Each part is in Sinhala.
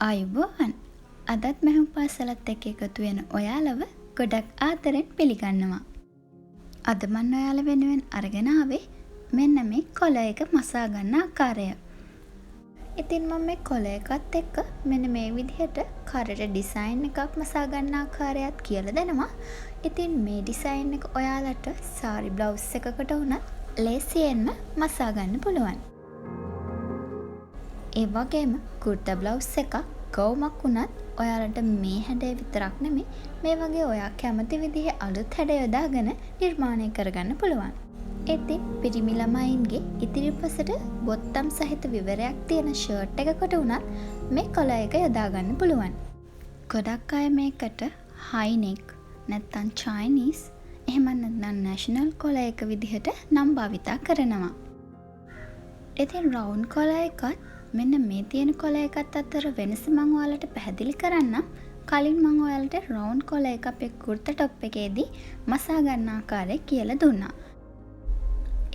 ආයුබෝවන්. අදත් මැහුම් පාසලත් එක්ක එකතු වෙන ඔයාලව ගොඩක් ආදරෙන් පිළිගන්නවා. අද මම ඔයාලා වෙනුවෙන් අරගෙන ආවේ මෙන්න මේ කොළ එක මසා ගන්න ආකාරය. ඉතින් මම මේ කොළ එකත් එක්ක මෙන්න මේ විදිහට කරට ඩිසයින් එකක් මසා ගන්න ආකාරයත් කියලා දෙනවා. ඉතින් මේ ඩිසයින් එක ඔයාලට සාරි බ්ලවුස් එකකට උනත් ලේසියෙන්ම මසා ගන්න පුළුවන්. ඒ වගේම කුර්තා බ්ලවුස් එකක් ගවුමක් වුණත් ඔයාලට මේ හැඩය විතරක් නෙමෙයි මේ වගේ ඔයා කැමති විදිහේ අලුත් හැඩ යොදාගෙන නිර්මාණය කරගන්න පුළුවන්. ඉතින් පිරිමි ළමයින්ගේ ඉදිරිපසට බොත්තම් සහිත විවරයක් තියෙන ෂර්ට් එකකට උනත් මේ කොළ එක යොදා ගන්න පුළුවන්. ගොඩක් අය මේකට හයි නෙක් නැත්නම් චයිනීස් එහෙම නැත්නම් නැෂනල් කොළ එක විදිහට නම් භාවිතා කරනවා. ඉතින් රවුන්ඩ් කොළ එකත් මෙන්න මේ තියෙන කොළ එකත් අතර වෙනස මම ඔයාලට පැහැදිලි කරන්නම්. කලින් මම ඔයාලට රවුන්ඩ් කොළ එක අපේ කුර්තා টොප් එකේදී මසා ගන්න ආකාරය කියලා දුන්නා.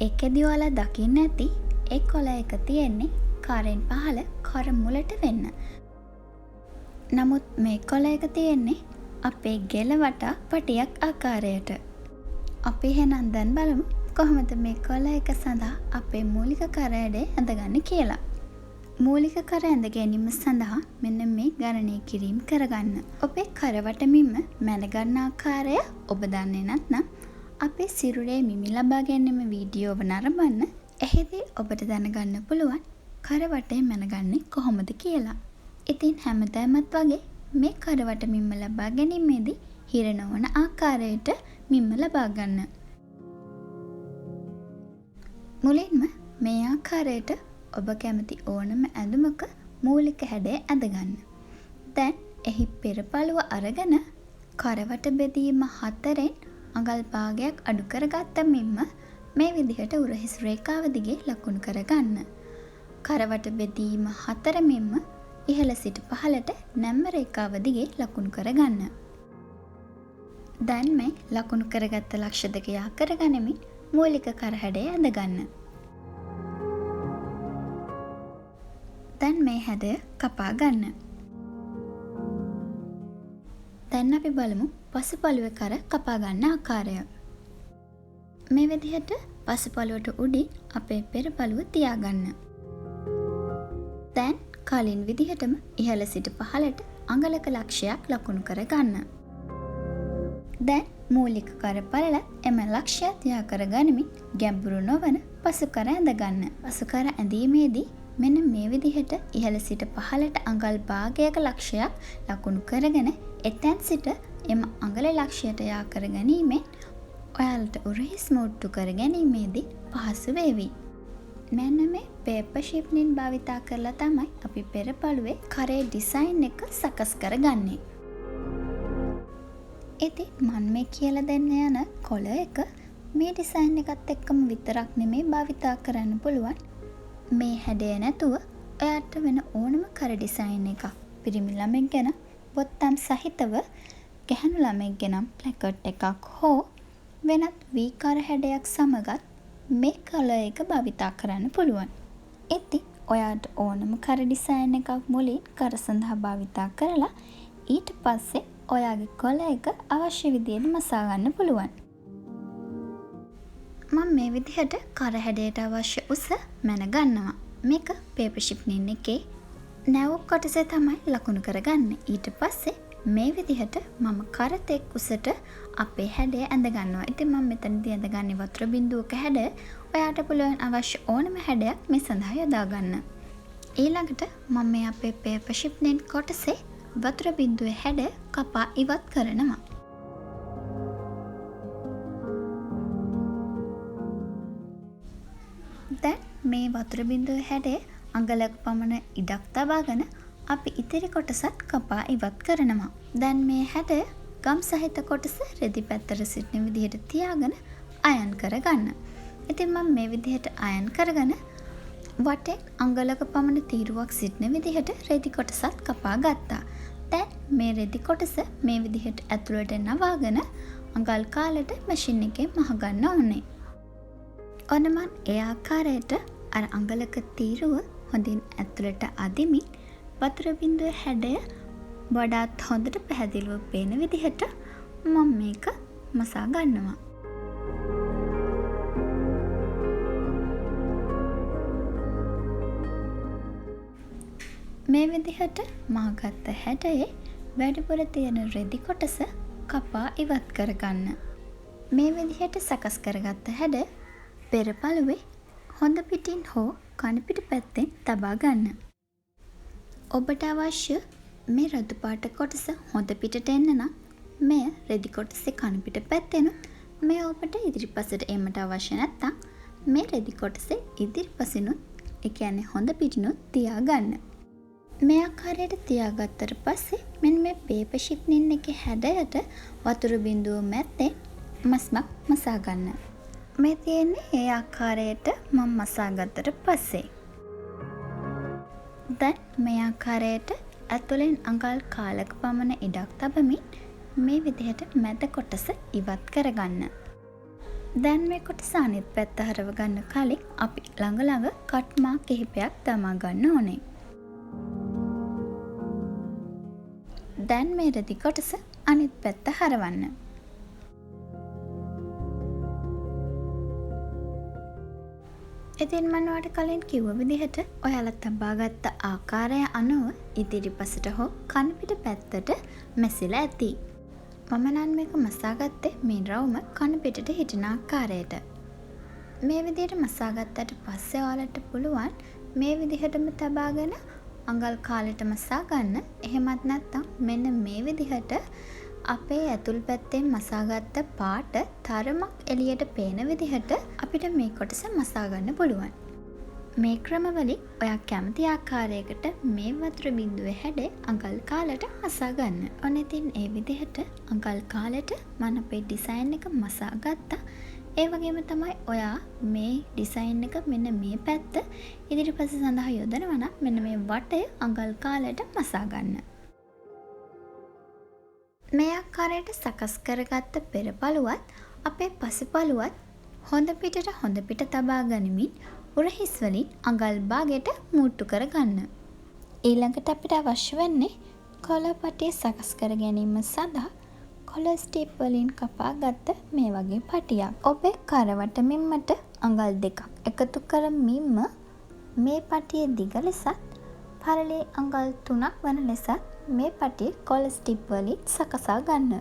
ඒකෙදී ඔයාලා දකින්න ඇති ඒ කොළ එක තියෙන්නේ කරෙන් පහළ කර මුලට වෙන්න. නමුත් මේ කොළ එක තියෙන්නේ අපේ ගෙල වටා පටියක් ආකාරයට. අපි එහෙනම් දැන් බලමු කොහොමද මේ කොළ එක සඳහා අපේ මූලික කර හැඩය ඇඳගන්නේ කියලා. මූලික කර ඇඳ ගැනීම සඳහා මෙන්න මේ ගණනය කිරීම කරගන්න. ඔබේ කරවට මිම මැනගන්න ආකාරය ඔබ දන්නේ නැත්නම් අපේ සිරුරේ මිමි ලබා ගැනීම වීඩියෝව නරඹන්න. එහිදී ඔබට දැනගන්න පුළුවන් කරවටේ මැනගන්නේ කොහොමද කියලා. ඉතින් හැමදාමත් වගේ මේ කරවට මිම ලබා ගැනීමේදී හිර නොවන ආකාරයට මිම ලබා ගන්න. මුලින්ම මේ ආකාරයට ඔබ කැමති ඕනම ඇඳුමක මූලික හැඩය ඇඳගන්න. දැන් එහි පෙරපළුව අරගෙන කරවට බෙදීම 4ෙන් අඟල් භාගයක් අඩු කරගත්ත මෙන්ම මේ විදිහට උරහිස් රේඛාව දිගේ ලකුණු කරගන්න. කරවට බෙදීම 4 මෙන්ම ඉහළ සිට පහළට නැම්ම රේඛාව දිගේ ලකුණු කරගන්න. දැන් මේ ලකුණු කරගත්ත ලක්ෂ දෙක යා කරගනිමින් මූලික කර හැඩය ඇඳගන්න. දැන් මේ හැඩය කපා ගන්න. දැන් අපි බලමු පසුපළුවේ කර කපා ගන්න ආකාරය. මේ විදිහට පසුපළුවට උඩින් අපේ පෙරපළුව තියාගන්න. දැන් කලින් විදිහටම ඉහළ සිට පහළට අඟලක ලක්ෂයක් ලකුණු කර ගන්න. දැන් මූලික කර පළල එම ලක්ෂය තියා කර ගනිමින් ගැඹුරු නොවන පසු කර ඇඳ ගන්න. පසු කර ඇඳීමේදී මෙන්න මේ විදිහට ඉහළ සිට පහළට අඟල් භාගයක ලක්ෂයක් ලකුණු කරගෙන එතෙන් සිට එම අඟල ලක්ෂයට යා කර ගැනීමෙන් ඔයාලට උරහිස් මුට්ටු කර ගැනීමේදී පහසු වේවි. මෙන්න මේ පේපර් ෂිප්නින් භාවිතා කරලා තමයි අපි පෙරපළුවේ කරේ ඩිසයින් එක සකස් කරගන්නේ. ඉතින් මම මේ කියලා දෙන්න යන කොළ එක මේ ඩිසයින් එකත් එක්කම විතරක් නෙමෙයි භාවිතා කරන්න පුළුවන්. මේ හැඩය නැතුව ඔයාට වෙන ඕනම කර ඩිසයින් එකක් පිරිමි ළමෙක් ගැන බොත්තම් සහිතව ගැහැණු ළමෙක් ගැන ප්ලැකට් එකක් හෝ වෙනත් වී කර හැඩයක් සමගත් මේ කොළ එක භාවිතා කරන්න පුළුවන්. ඉතින් ඔයාට ඕනම කර ඩිසයින් එකක් මුලින් කර සඳහා භාවිතා කරලා ඊට පස්සේ ඔයාගේ කොළ එක අවශ්‍ය විදිහට මසා ගන්න පුළුවන්. මම මේ විදිහට කර හැඩයට අවශ්‍ය උස මැන ගන්නවා. මේක පේපර් ෂිප්නින් එකේ නැව් කොටසේ තමයි ලකුණු කරගන්නේ. ඊට පස්සේ මේ විදිහට මම කර තෙක් උසට අපේ හැඩය ඇඳ ගන්නවා. ඉතින් මම මෙතනදී ඇඳගන්නේ වතුර බිඳුවක හැඩය. ඔයාට පුළුවන් අවශ්‍ය ඕනම හැඩයක් මේ සඳහා යොදා ගන්න. ඊළඟට මම මේ අපේ පේපර් ෂිප්නින් කොටසේ වතුර බිඳුවේ හැඩය කපා ඉවත් කරනවා. දැන් මේ වතුර බිඳුවේ හැඩය අඟලක් පමණ ඉඩක් තබාගෙන අපි ඉතිරි කොටසත් කපා ඉවත් කරනවා. දැන් මේ හැඩය ගම් සහිත කොටස රෙදි පැත්තට සිටින විදිහට තියාගෙන අයන් කරගන්න. ඉතින් මම මේ විදිහට අයන් කරගෙන වටෙන් අඟලක පමණ තීරුවක් සිටින විදිහට රෙදි කොටසත් කපා ගත්තා. දැන් මේ රෙදි කොටස මේ විදිහට ඇතුළට නවාගෙන අඟල් කාලට මැෂින් එකේ මහ ගන්න ඕනේ. ඔන්න මම ඒ ආකාරයට අර අඟලක තීරුව හොඳින් ඇතුළට අදිමින් වතුර බිඳුවේ හැඩය වඩාත් හොඳට පැහැදිලිව පේන විදිහට මම මේක මසා ගන්නවා. මේ විදිහට මහගත්ත හැඩයේ වැඩිපුර තියෙන රෙදි කොටස කපා ඉවත් කරගන්න. මේ විදිහට සකස් කරගත්ත හැඩ පෙරපළුවේ හොඳ පිටින් හෝ කන පිට පැත්තෙන් තබා ගන්න. ඔබට අවශ්‍ය මේ රතු පාට කොටස හොඳ පිටට එන්න නම් මෙය රෙදි කොටසේ කන පිට පැත්තෙනුත් මේ ඔබට ඉදිරිපසට එන්නට අවශ්‍ය නැත්නම් මේ රෙදි කොටසේ ඉදිරිපසිනුත් ඒ කියන්නේ හොඳ පිටිනුත් තියාගන්න. මේ ආකාරයට තියාගත්තට පස්සේ මෙන්න මේ පේපර් ෂිප්නින් එකේ හැඩයට වතුර බිඳුව මැද්දෙන් මස්මක් මසා ගන්න. මේ තියෙන්නේ ඒ ආකාරයට මම මසා ගත්තට පස්සේ. දැන් මේ ආකාරයට ඇතුලෙන් අඟල් කාලක පමණ ඉඩක් තබමින් මේ විදිහට මැද කොටස ඉවත් කරගන්න. දැන් මේ කොටස අනිත් පැත්ත හරව ගන්න කලින් අපි ළඟ කට් මාක් කිහිපයක් දමා ගන්න ඕනේ. දැන් මේ රෙදි කොටස අනිත් පැත්ත හරවන්න. ඉතින් මම ඔයාලට කලින් කිව්ව විදිහට ඔයාලා තබාගත්ත ආකාරය අනුව ඉදිරිපසට හෝ කන පිට පැත්තට මැසිලා ඇති. මම නම් මේක මසාගත්තේ මේ රවුම කන පිටට හිටින ආකාරයට. මේ විදිහට මසාගත්තට පස්සේ ඔයාලට පුළුවන් මේ විදිහටම තබාගෙන අඟල් කාලෙට මසා ගන්න. එහෙමත් නැත්නම් මෙන්න මේ විදිහට අපේ ඇතුල් පැත්තෙන් මසාගත්ත පාට තරමක් එළියට පේන විදිහට අපිට මේ කොටස මසා ගන්න පුළුවන්. මේ ක්‍රමවලින් ඔයා කැමති ආකාරයකට මේ වතුර බිඳුවේ හැඩය අඟල් කාලෙට මසා ගන්න. ඔන්න ඉතින් ඒ විදිහට අඟල් කාලෙට මම අපේ ඩිසයින් එක මසා ගත්තා. ඒ වගේම තමයි ඔයා මේ ඩිසයින් එක මෙන්න මේ පැත්ත ඉදිරිපස සඳහා යොදනවා නම් මෙන්න මේ වටය අඟල් කාලයට මසා ගන්න. මේ ආකාරයට සකස් කරගත්ත පෙරපළුවත් අපේ පසුපළුවත් හොඳ පිට තබා ගනිමින් උරහිස් වලින් අඟල් භාගයට මූට්ටු කර ගන්න. ඊළඟට අපිට අවශ්‍ය වෙන්නේ කොළ පටිය සකස් කර ගැනීම සඳහා කොළ ස්ටිප් වලින් කපා ගත්ත මේ වගේ පටියක්. ඔබේ කරවටමින්මට අඟල් දෙකක් එකතු කරමින්ම මේ පටියේ දිග ලෙසත් පරලේ අඟල් 3ක් වන ලෙසත් මේ පටිය කොළ ස්ටිප් වලින් සකසා ගන්න.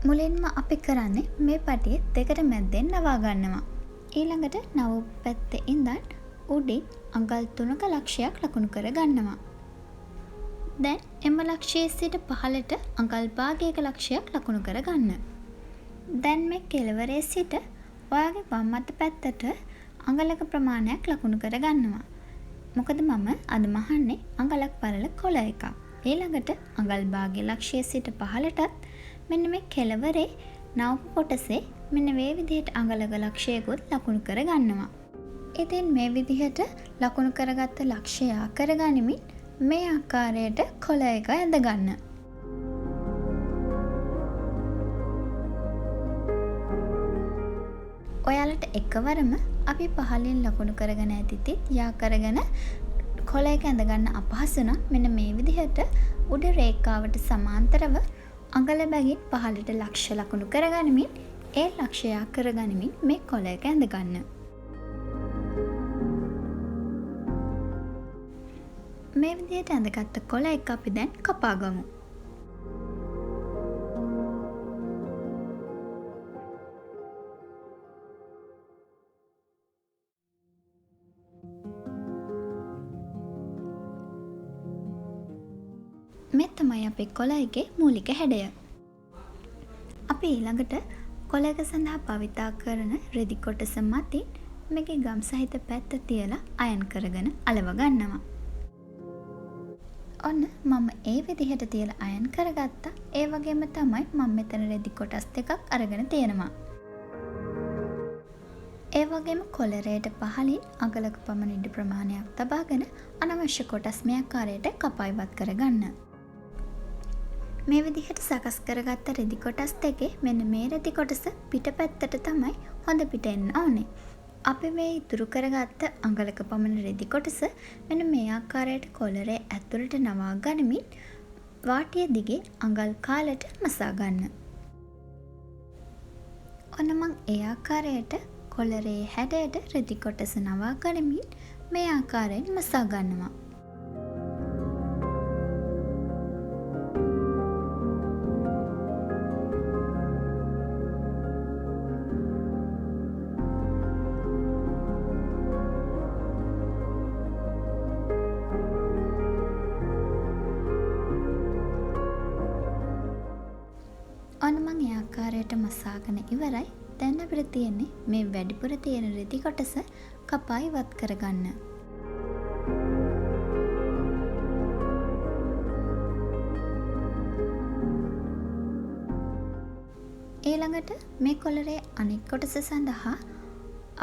මුලින්ම අපි කරන්නේ මේ පටිය දෙකට මැද්දෙන් නවා ගන්නවා. ඊළඟට නව පැත්තේ ඉඳන් උඩින් අඟල් 3ක ලක්ෂයක් ලකුණු කර ගන්නවා. දැන් එම ලක්ෂයේ සිට පහළට අඟල් භාගයක ලක්ෂයක් ලකුණු කර ගන්න. දැන් මේ කෙළවරේ සිට ඔයාගේ වම් අත පැත්තට අඟලක ප්‍රමාණයක් ලකුණු කර ගන්නවා. මොකද මම අද මහන්නේ අඟලක් පරල කොළ එකක්. ඊළඟට අඟල් භාගයේ ලක්ෂයේ සිට පහළටත් මෙන්න මේ කෙළවරේ නවපු කොටසේ මෙන්න මේ විදිහට අඟලක ලක්ෂයකුත් ලකුණු කර ගන්නවා. ඉතින් මේ විදිහට ලකුණු කරගත්ත ලක්ෂය කරගනිමින් මේ ආකාරයට කොළ එක ඇඳ ගන්න. ඔයාලට එකවරම අපි පහලින් ලකුණු කරගෙන ඇතිතිත් යා කරගෙන කොළ එක ඇඳ ගන්න අපහසු නම් මෙන්න මේ විදිහට උඩ රේඛාවට සමාන්තරව අඟල බැගින් පහළට ලක්ෂ ලකුණු කරගනිමින් ඒ ලක්ෂය කරගනිමින් මේ කොළ එක ඇඳ ගන්න. මේ විදිහට ඇඳගත්ත කොළ එක අපි දැන් කපා ගමු. මේ තමයි අපේ කොළ එකේ මූලික හැඩය. අපි ඊළඟට කොළ එක සඳහා භාවිතා කරන රෙදි කොටස මතින් මේකේ ගම් සහිත පැත්ත තියලා අයන් කරගෙන අලව ගන්නවා. ඔන්න මම ඒ විදිහට තියලා අයන් කරගත්තා. ඒ වගේම තමයි මම මෙතන රෙදි කොටස් දෙකක් අරගෙන තියෙනවා. ඒ වගේම කොළරයට පහලින් අඟලක පමණ ඉඩ ප්‍රමාණයක් තබාගෙන අනවශ්‍ය කොටස් මේ ආකාරයට කපා ඉවත් කරගන්න. මේ විදිහට සකස් කරගත්ත රෙදි කොටස් දෙකේ මෙන්න මේ රෙදි කොටස පිටපැත්තට තමයි හොඳ පිට එන්න ඕනේ. අපි මේ ඉතුරු කරගත්ත අඟලක පමණ රෙදි කොටස මෙන්න මේ ආකාරයට කොලරේ ඇතුළට නවා ගනිමින් වාටිය දිගේ අඟල් කාලට මසා ගන්න. ඔන්න මං ඒ ආකාරයට කොලරේ හැඩයට රෙදි කොටස නවා ගනිමින් මේ ආකාරයෙන් මසා ගන්නවා. ඔන්න මං ඒ ආකාරයට මසාගෙන ඉවරයි. දැන් අපිට තියෙන්නේ මේ වැඩිපුර තියෙන රෙදි කොටස කපා ඉවත් කරගන්න. ඊළඟට මේ කොලරේ අනිත් කොටස සඳහා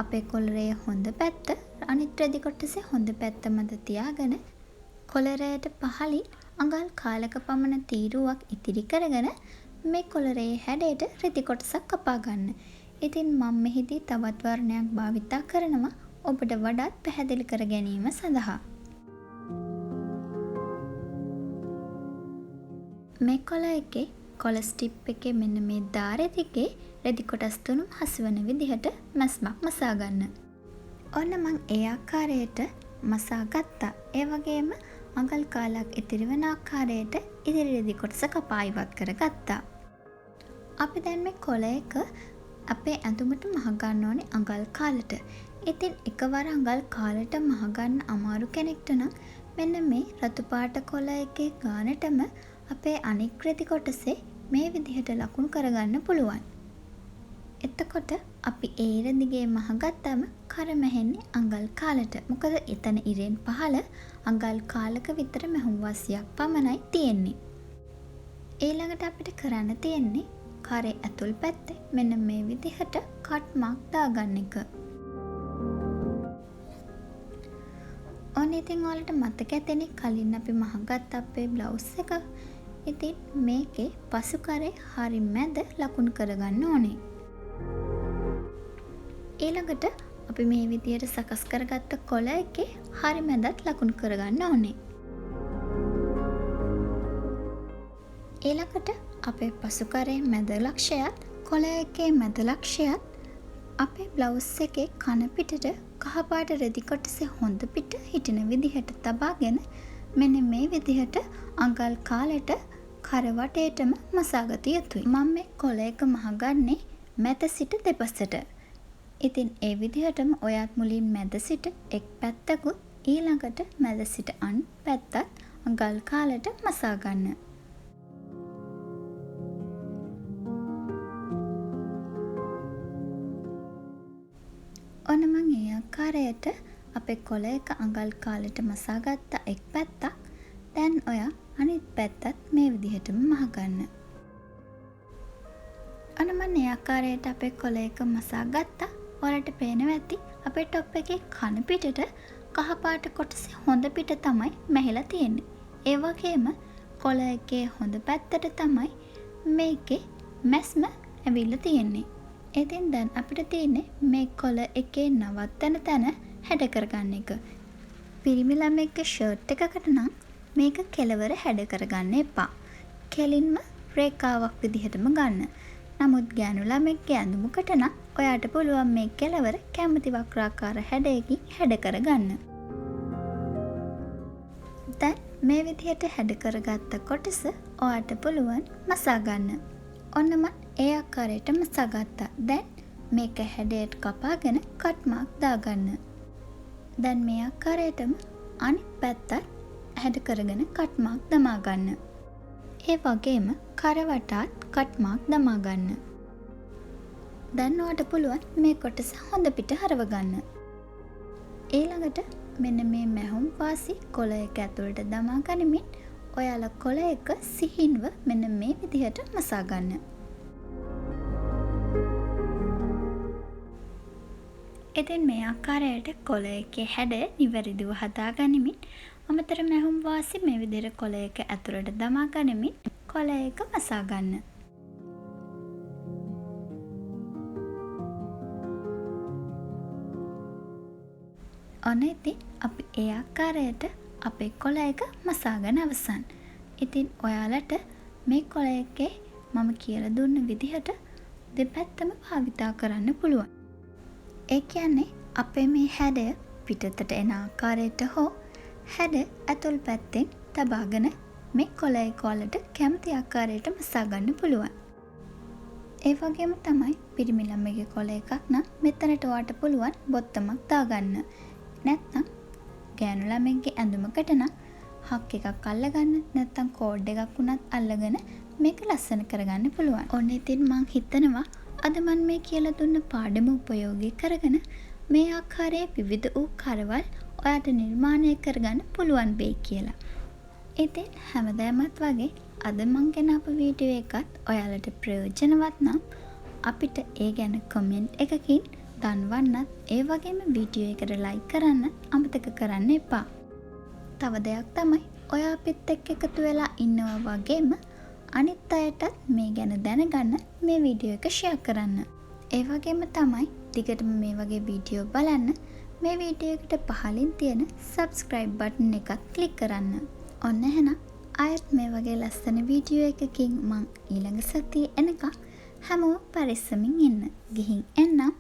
අපේ කොලරේ හොඳ පැත්ත අනිත් රෙදි කොටසේ හොඳ පැත්ත මත තියාගෙන කොලරයට පහළින් අඟල් කාලක පමණ තීරුවක් ඉතිරි කරගෙන මේ කොලරේ හැඩයට රෙදි කොටසක් කපා ගන්න. ඉතින් මම මෙහිදී තවත් වර්ණයක් භාවිතා කරනවා ඔබට වඩාත් පැහැදිලි කර ගැනීම සඳහා. මේ කොල එකේ කොල ස්ටිප් එකේ මෙන්න මේ දාරේ දිගේ රෙදි කොටස් තුනම හසුවන විදිහට මැස්මක් මසා ගන්න. ඔන්න මං ඒ ආකාරයට මසා ගත්තා. ඒ වගේම අඟල් කාලක් ඉතිරි වෙන ආකාරයට ඉදිරි රෙදි කොටස කපා ඉවත් කරගත්තා. අපි දැන් මේ කොල එක අපේ ඇඳුමට මහ ගන්න ඕනේ අඟල් කාලට. ඉතින් එකවර අඟල් කාලට මහ ගන්න අමාරු කෙනෙක්ට නම් මෙන්න මේ රතු පාට කොල එකේ ගානටම අපේ අනික් රෙදි කොටසේ මේ විදිහට ලකුණු කරගන්න පුළුවන්. එතකොට අපි ඒ රෙදිගේ මහ ගත්තම කර මැහෙන්නේ අඟල් කාලට. මොකද එතන ඉරෙන් පහළ අඟල් කාලක විතර මැහුම් වාසියක් පමණයි තියෙන්නේ. ඊළඟට අපිට කරන්න තියෙන්නේ කරේ ඇතුල් පැත්තේ මෙන්න මේ විදිහට කට් මාක් දාගන්න එක. ඔන්න ඉතින් ඔයාලට මතක ඇතිනේ කලින් අපි මහගත් අපේ බ්ලවුස් එක. ඉතින් මේකේ පසු කරේ හරි මැද ලකුණු කරගන්න ඕනේ. ඊළඟට අපි මේ විදිහට සකස් කරගත්ත කොළ එකේ හරි මැදත් ලකුණු කරගන්න ඕනේ. ඊළඟට අපේ පසු කරේ මැද ලක්ෂයත් කොළ එකේ මැද ලක්ෂයත් අපේ බ්ලවුස් එකේ කන පිටට කහපාට රෙදි කොටසේ හොඳ පිට හිටින විදිහට තබාගෙන මෙන්න මේ විදිහට අඟල් කාලෙට කර වටේටම මසාගත යුතුයි. මම මේ කොළ එක මහගන්නේ මැද සිට දෙපසට. ඉතින් ඒ විදිහටම ඔයාත් මුලින් මැද සිට එක් පැත්තකුත් ඊළඟට මැද සිට අන් පැත්තත් අඟල් කාලෙට මසා ගන්න. ඔන්න මං ඒ ආකාරයට අපේ කොළ එක අඟල් කාලෙට මසා ගත්ත එක් පැත්තක්. දැන් ඔයා අනිත් පැත්තත් මේ විදිහටම මහගන්න. ඔන්න මං ඒ ආකාරයට අපේ කොළ එක මසා ගත්තා. ඔයාලට පේනවා ඇති අපේ টොප් එකේ කන පිටට කහපාට කොටසේ හොඳ පිට තමයි මැහිලා තියෙන්නේ. ඒ වගේම කොළ එකේ හොඳ පැත්තට තමයි මේකේ මැස්ම ඇවිල්ලා තියෙන්නේ. ඉතින් දැන් අපිට තියෙන්නේ මේ කොළ එකේ නවත්තන තැන හැඩ කරගන්න එක. පිරිමි ළමෙක්ගේ ෂර්ට් එකකට නම් මේක කෙලවර හැඩ කරගන්න එපා. කෙලින්ම රේඛාවක් විදිහටම ගන්න. නමුත් ගෑනු ළමෙක්ගේ ඇඳුමකට නම් ඔයාට පුළුවන් මේ කෙලවර කැමති වක්‍රාකාර හැඩයකින් හැඩ කරගන්න. දැන් මේ විදිහට හැඩ කරගත්ත කොටස ඔයාට පුළුවන් මසා ගන්න. ඔන්න මම ඒ ආකාරයට මසා ගත්තා. දැන් මේක හැඩයට කපාගෙන කට් මාක් දාගන්න. දැන් මේ ආකාරයටම අනිත් පැත්තත් හැඩ කරගෙන කට් මාක් දමා ගන්න. ඒ වගේම කරවටත් කට් මාක් දමා ගන්න. දැන් ඔයාට පුළුවන් මේ කොටස හොඳ පිට හරව ගන්න. ඊළඟට මෙන්න මේ මැහුම් වාසි කොළ එක ඇතුළට දමා ගනිමින් ඔයාලා කොළ එක සිහින්ව මෙන්න මේ විදිහට මසා ගන්න. ඉතින් මේ ආකාරයට කොළ එකේ හැඩය නිවැරදිව හදා ගනිමින් අමතර මැහුම් වාසි මේ විදිහට කොළ එක ඇතුළට දමා ගනිමින් කොළ එක මසා ගන්න. ඔන්න ඉතින් අපි ඒ ආකාරයට අපේ කොළ එක මසාගෙන අවසන්. ඉතින් ඔයාලට මේ කොළ එකේ මම කියලා දුන්න විදිහට දෙපැත්තම භාවිතා කරන්න පුළුවන්. ඒ කියන්නේ අපේ මේ හැඩය පිටතට එන ආකාරයට හෝ හැඩ ඇතුල් පැත්තෙන් තබාගෙන මේ කොළ එක වලට කැමති ආකාරයට මසා ගන්න පුළුවන්. ඒ වගේම තමයි පිරිමි ළමයිගේ කොළ එකක් නම් මෙතනට ඔයාට පුළුවන් බොත්තමක් දාගන්න. නැත්නම් ගෑනු ළමයිගේ ඇඳුමකට නම් හක් එකක් අල්ලගන්න නැත්නම් කෝඩ් එකක් උනත් අල්ලගෙන මේක ලස්සන කරගන්න පුළුවන්. ඔන්න ඉතින් මං හිතනවා අද මම මේ කියලා දුන්න පාඩම උපයෝගී කරගෙන මේ ආකාරයේ විවිධ වූ කරවල් ඔයාට නිර්මාණය කරගන්න පුළුවන් වෙයි කියලා. ඉතින් හැමදාමත් වගේ අද මං ගෙනාපු වීඩියෝ එකත් ඔයාලට ප්‍රයෝජනවත් නම් අපිට ඒ ගැන කමෙන්ට් එකකින් දන්වන්නත් ඒ වගේම වීඩියෝ එකට ලයික් කරන්න අමතක කරන්න එපා. තව දෙයක් තමයි ඔයා අපිත් එක්ක එකතු වෙලා ඉන්නවා වගේම අනිත් අයටත් මේ ගැන දැනගන්න මේ වීඩියෝ එක ෂෙයා කරන්න. ඒ වගේම තමයි දිගටම මේ වගේ වීඩියෝ බලන්න මේ වීඩියෝ එකට පහලින් තියෙන subscribe button එකත් ක්ලික් කරන්න. ඔන්න එහෙනම් ආයෙත් මේ වගේ ලස්සන වීඩියෝ එකකින් මං ඊළඟ සතියේ එනකම් හැමෝම පරිස්සමින් ඉන්න. ගිහින් එන්නම්.